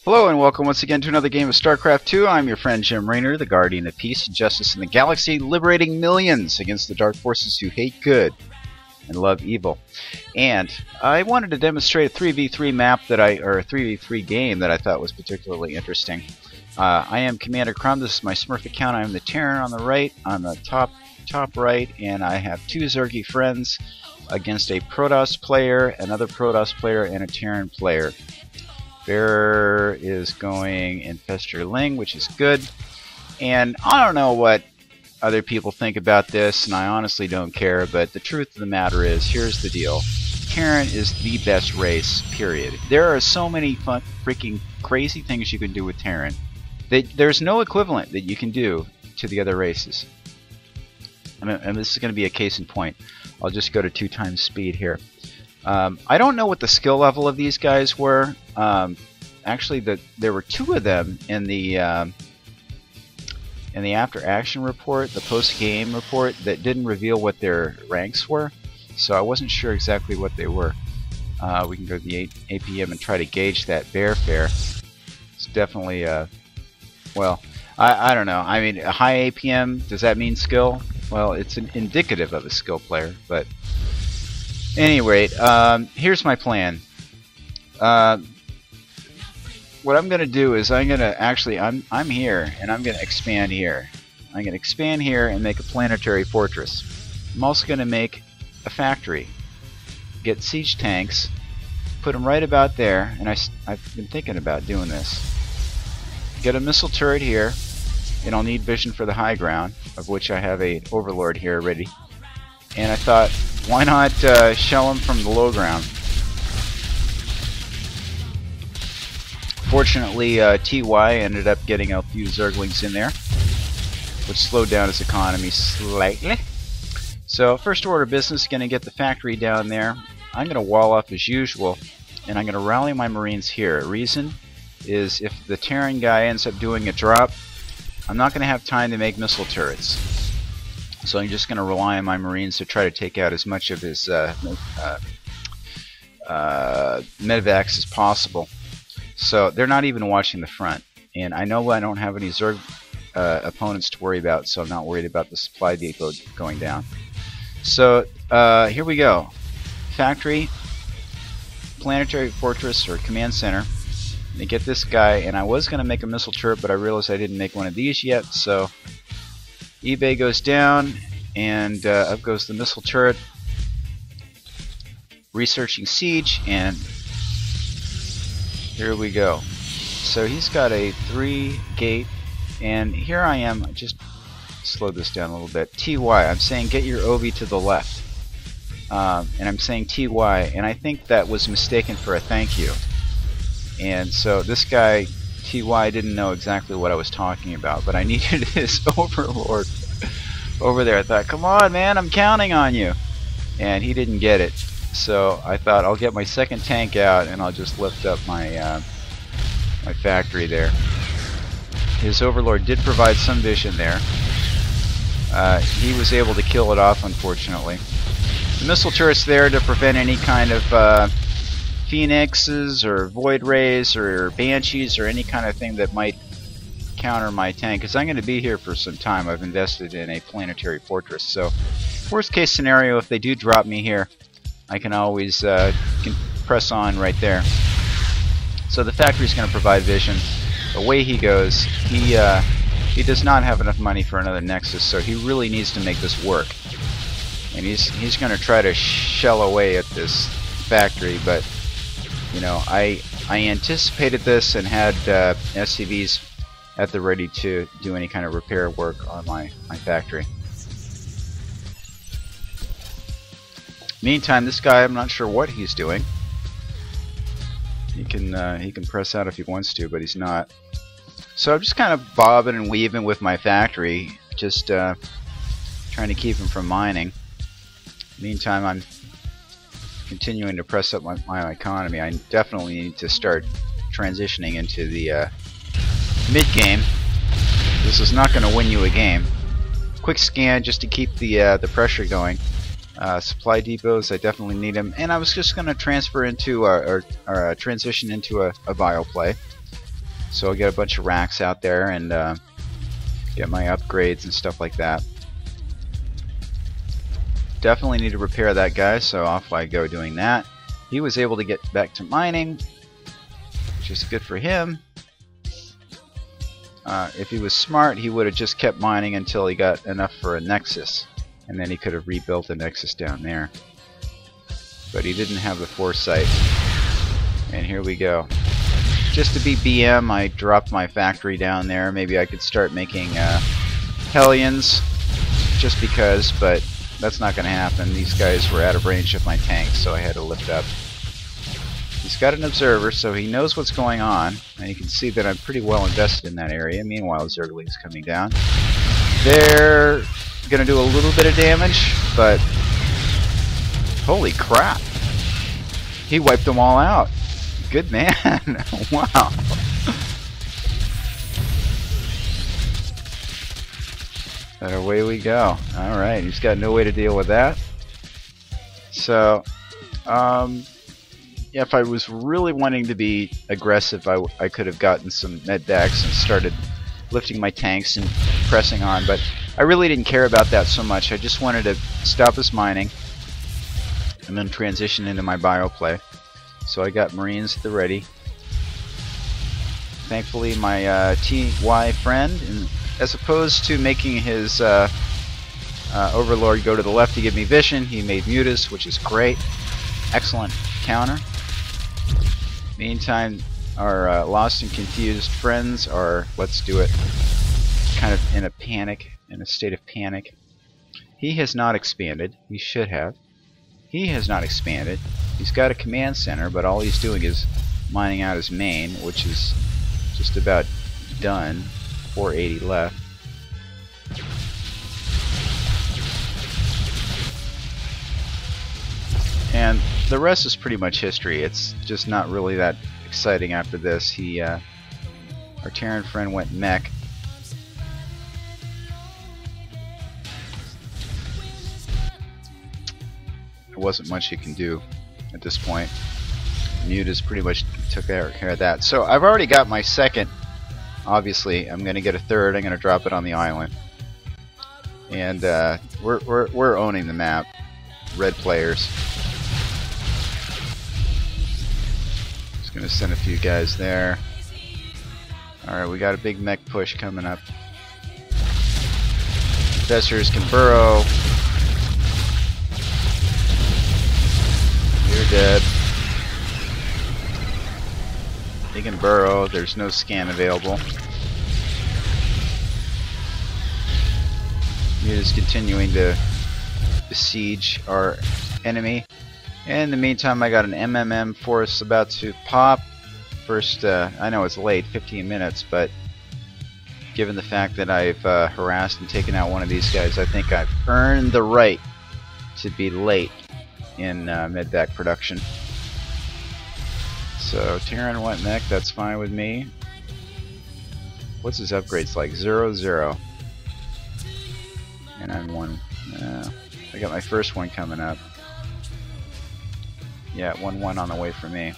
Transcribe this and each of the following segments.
Hello and welcome once again to another game of StarCraft 2. I'm your friend Jim Raynor, the Guardian of Peace and Justice in the Galaxy, liberating millions against the dark forces who hate good and love evil. And I wanted to demonstrate a 3v3 map or a 3v3 game that I thought was particularly interesting. I am Commander Crumb. This is my Smurf account. I'm the Terran on the right, on the top right, and I have two Zergy friends against a Protoss player, another Protoss player, and a Terran player. Bearer is going Infestor Ling, which is good. And I don't know what other people think about this, and I honestly don't care, but the truth of the matter is, here's the deal. Terran is the best race, period. There are so many fun, freaking crazy things you can do with Terran. There's no equivalent that you can do to the other races. And this is going to be a case in point. I'll just go to 2 times speed here. I don't know what the skill level of these guys were. Actually, there were 2 of them in the after action report, the post game report, that didn't reveal what their ranks were. So I wasn't sure exactly what they were. We can go to the APM and try to gauge that bear fare. It's definitely well, I don't know. I mean, a high APM, does that mean skill? Well, it's indicative of a skill player, but at any rate, here's my plan. What I'm going to do is I'm here, and I'm going to expand here. I'm going to expand here and make a planetary fortress. I'm also going to make a factory. Get siege tanks, put them right about there, and I've been thinking about doing this. Get a missile turret here, and I'll need vision for the high ground, of which I have a overlord here ready. And I thought, why not shell them from the low ground? Fortunately, TY ended up getting a few Zerglings in there, which slowed down his economy slightly. So, first order of business, going to get the factory down there. I'm going to wall off as usual, and I'm going to rally my Marines here. Reason is, if the Terran guy ends up doing a drop, I'm not going to have time to make missile turrets. So I'm just going to rely on my Marines to try to take out as much of his medevacs as possible. So they're not even watching the front. And I know I don't have any Zerg opponents to worry about, so I'm not worried about the supply depot going down. So here we go. Factory, planetary fortress, or command center. To get this guy, and I was going to make a missile turret, but I realized I didn't make one of these yet, so eBay goes down, and up goes the missile turret. Researching siege, and here we go. So he's got a 3 gate, and here I am. Just slow this down a little bit. TY, I'm saying get your OV to the left, and I'm saying TY, and I think that was mistaken for a thank you. And so this guy, TY, didn't know exactly what I was talking about, but I needed his overlord over there. I thought, come on, man, I'm counting on you. And he didn't get it. So I thought, I'll get my second tank out, and I'll just lift up my my factory there. His overlord did provide some vision there. He was able to kill it off, unfortunately. The missile turret's there to prevent any kind of Phoenixes or Void Rays or Banshees or any kind of thing that might counter my tank, because I'm going to be here for some time. I've invested in a planetary fortress, so worst case scenario, if they do drop me here, I can always can press on right there. So the factory's going to provide vision. Away he goes. He does not have enough money for another Nexus, so he really needs to make this work. And he's going to try to shell away at this factory, but you know, I anticipated this and had SCVs at the ready to do any kind of repair work on my factory. Meantime, this guy, I'm not sure what he's doing. He can press out if he wants to, but he's not. So I'm just kind of bobbing and weaving with my factory, just trying to keep him from mining. Meantime, I'm continuing to press up my economy. I definitely need to start transitioning into the mid-game. This is not going to win you a game. Quick scan just to keep the pressure going. Supply depots, I definitely need them. And I was just going to transfer into or transition into a bio play. So I'll get a bunch of racks out there and get my upgrades and stuff like that. Definitely need to repair that guy, so off I go doing that. He was able to get back to mining, which is good for him. If he was smart, he would have just kept mining until he got enough for a Nexus, and then he could have rebuilt the Nexus down there. But he didn't have the foresight. And here we go. Just to be BM, I dropped my factory down there. Maybe I could start making Hellions, just because, but that's not going to happen. These guys were out of range of my tanks, so I had to lift up. He's got an observer, so he knows what's going on, and you can see that I'm pretty well invested in that area. Meanwhile, Zergling's coming down. They're going to do a little bit of damage, but holy crap! He wiped them all out. Good man. Wow. And away we go. Alright, he's got no way to deal with that. So, yeah, if I was really wanting to be aggressive, I could have gotten some medvacs and started lifting my tanks and pressing on, but I really didn't care about that so much. I just wanted to stop his mining and then transition into my bioplay. So I got Marines at the ready. Thankfully, my TY friend, as opposed to making his Overlord go to the left to give me vision, he made Mutas, which is great. Excellent counter. Meantime, our lost and confused friends are, let's do it, kind of in a panic, in a state of panic. He has not expanded. He should have. He has not expanded. He's got a command center, but all he's doing is mining out his main, which is just about done. 480 left. And the rest is pretty much history. It's just not really that exciting after this. Our Terran friend went mech. There wasn't much you can do at this point. Mutas pretty much took care of that. So I've already got my second. Obviously, I'm going to get a third. I'm going to drop it on the island. And we're owning the map. Red players. Just going to send a few guys there. Alright, we got a big mech push coming up. Fessers can burrow. You're dead. He can burrow. There's no scan available. He is continuing to besiege our enemy. In the meantime, I got an MMM force about to pop. First, I know it's late, 15 minutes, but given the fact that I've harassed and taken out one of these guys, I think I've earned the right to be late in medvac production. So Terran went mech, that's fine with me. What's his upgrades like? 0-0. And I'm one. I got my first one coming up. Yeah, 1-1 on the way for me.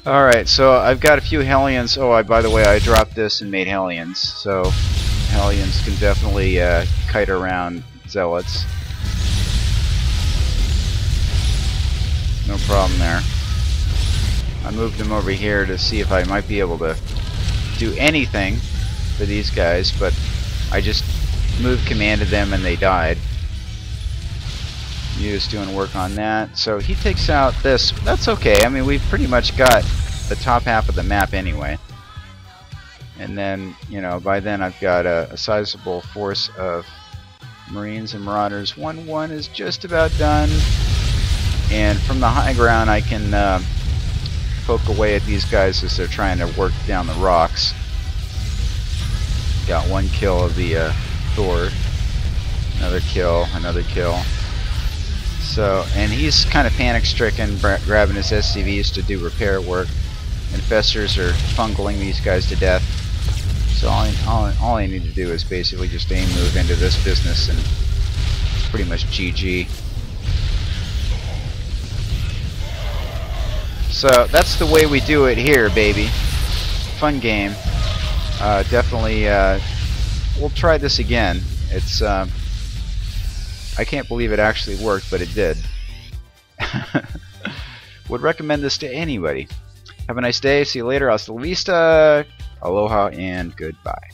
Alright, so I've got a few Hellions. Oh, by the way, I dropped this and made Hellions. So Hellions can definitely kite around Zealots. No problem there. I moved them over here to see if I might be able to do anything for these guys, but I just moved, commanded them, and they died. Mu's doing work on that. So he takes out this. That's okay. I mean, we've pretty much got the top half of the map anyway. And then, you know, by then I've got a sizable force of Marines and Marauders. 1-1 is just about done. And from the high ground I can poke away at these guys as they're trying to work down the rocks. Got one kill of the Thor. Another kill, another kill. So, and he's kind of panic-stricken, grabbing his SCVs to do repair work. Infestors are fungling these guys to death. So all I need to do is basically just aim move into this business, and it's pretty much GG. So that's the way we do it here, baby. Fun game. Definitely, we'll try this again. It's, I can't believe it actually worked, but it did. Would recommend this to anybody. Have a nice day. See you later. Hasta la vista. Aloha and goodbye.